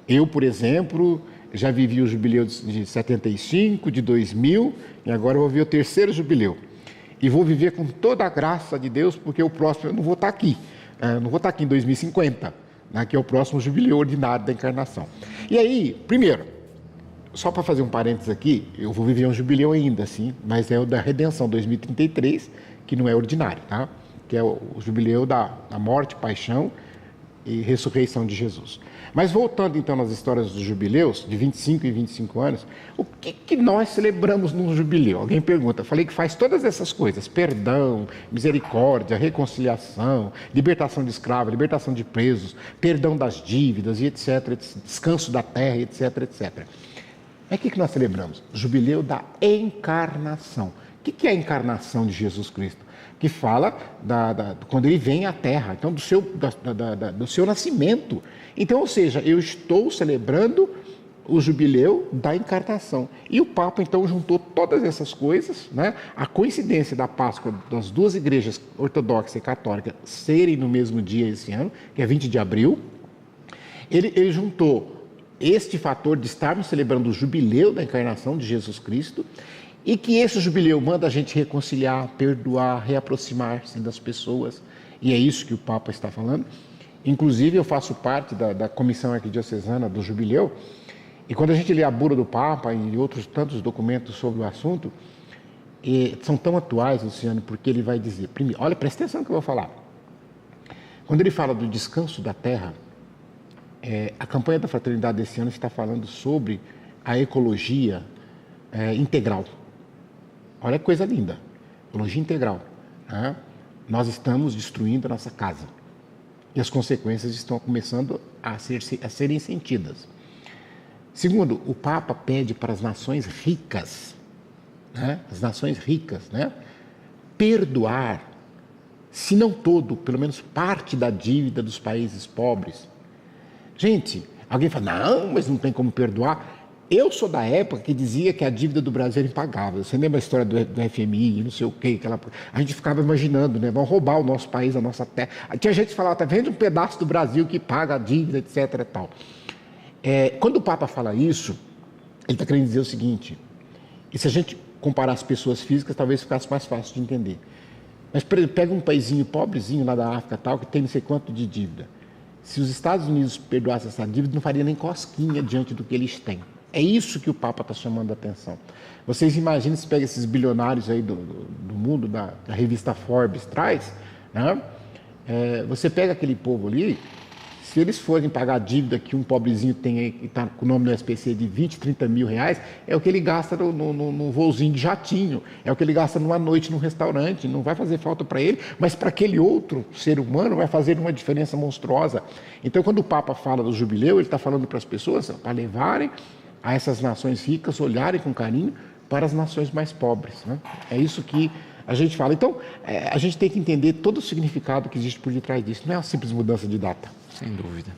Speaker 2: Eu, por exemplo, já vivi o jubileu de 75, de 2000, e agora eu vou viver o 3º jubileu. E vou viver com toda a graça de Deus, porque o próximo eu não vou estar aqui. Não vou estar aqui em 2050, né, que é o próximo jubileu ordinário da encarnação. E aí, primeiro, só para fazer um parênteses aqui, eu vou viver um jubileu ainda, sim, mas é o da Redenção 2033, que não é ordinário, tá? Que é o jubileu da morte, paixão e ressurreição de Jesus. Mas voltando então nas histórias dos jubileus, de 25 e 25 anos, o que nós celebramos num jubileu? Alguém pergunta, falei que faz todas essas coisas, perdão, misericórdia, reconciliação, libertação de escravos, libertação de presos, perdão das dívidas e etc, descanso da terra, etc, etc. Mas o que nós celebramos? O jubileu da encarnação. O que é a encarnação de Jesus Cristo? Que fala quando ele vem à Terra, então do seu nascimento. Então, ou seja, eu estou celebrando o jubileu da encarnação. E o Papa, então, juntou todas essas coisas, né? A coincidência da Páscoa das duas igrejas, ortodoxa e católica, serem no mesmo dia esse ano, que é 20 de abril, ele juntou este fator de estarmos celebrando o jubileu da encarnação de Jesus Cristo e que esse jubileu manda a gente reconciliar, perdoar, reaproximar-se das pessoas, e é isso que o Papa está falando. Inclusive, eu faço parte da comissão arquidiocesana do jubileu, e quando a gente lê a bula do Papa e outros tantos documentos sobre o assunto, são tão atuais, Luciano, porque ele vai dizer, primeiro, olha, presta atenção no que eu vou falar. Quando ele fala do descanso da terra, a campanha da Fraternidade desse ano está falando sobre a ecologia integral. Olha que coisa linda, ecologia integral. Né? Nós estamos destruindo a nossa casa e as consequências estão começando a serem sentidas. Segundo, o Papa pede para as nações ricas, né? Perdoar, se não todo, pelo menos parte da dívida dos países pobres. Gente, alguém fala, não, mas não tem como perdoar. Eu sou da época que dizia que a dívida do Brasil era impagável. Você lembra a história do FMI, não sei o quê? A gente ficava imaginando, né? Vão roubar o nosso país, a nossa terra. Tinha gente que falava, tá vendo um pedaço do Brasil que paga a dívida, etc. E tal. Quando o Papa fala isso, ele está querendo dizer o seguinte, e se a gente comparar as pessoas físicas, talvez ficasse mais fácil de entender. Mas, por exemplo, pega um paísinho pobrezinho lá da África, tal, que tem não sei quanto de dívida. Se os Estados Unidos perdoassem essa dívida, não faria nem cosquinha diante do que eles têm. É isso que o Papa está chamando a atenção. Vocês imaginam se pega esses bilionários aí do mundo, da revista Forbes traz, né? Você pega aquele povo ali, se eles forem pagar a dívida que um pobrezinho tem aí, que está com o nome do SPC de 20, 30 mil reais, é o que ele gasta no voozinho de jatinho, é o que ele gasta numa noite num restaurante, não vai fazer falta para ele, mas para aquele outro ser humano vai fazer uma diferença monstruosa. Então, quando o Papa fala do jubileu, ele está falando para as pessoas para levarem a essas nações ricas olharem com carinho para as nações mais pobres, né? É isso que a gente fala. Então, a gente tem que entender todo o significado que existe por detrás disso. Não é uma simples mudança de data.
Speaker 1: Sem dúvida.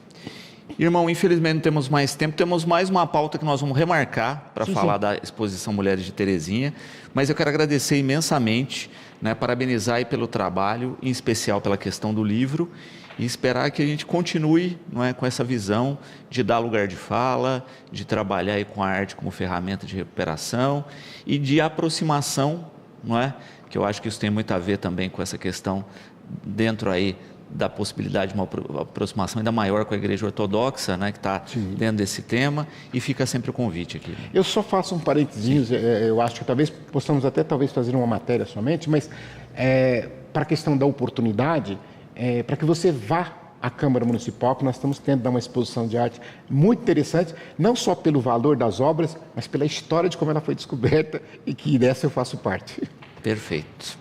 Speaker 1: Irmão, infelizmente não temos mais tempo, temos mais uma pauta que nós vamos remarcar para falar da exposição Mulheres de Terezinha, mas eu quero agradecer imensamente, né, parabenizar aí pelo trabalho, em especial pela questão do livro, e esperar que a gente continue, não é, com essa visão de dar lugar de fala, de trabalhar aí com a arte como ferramenta de recuperação e de aproximação, não é? Que eu acho que isso tem muito a ver também com essa questão dentro aí da possibilidade de uma aproximação ainda maior com a Igreja Ortodoxa, né, que está dentro desse tema, e fica sempre o convite aqui.
Speaker 2: Eu só faço um parênteses, eu acho que talvez possamos até fazer uma matéria somente, mas para a questão da oportunidade, para que você vá à Câmara Municipal, que nós estamos tendo uma exposição de arte muito interessante, não só pelo valor das obras, mas pela história de como ela foi descoberta e que dessa eu faço parte.
Speaker 1: Perfeito.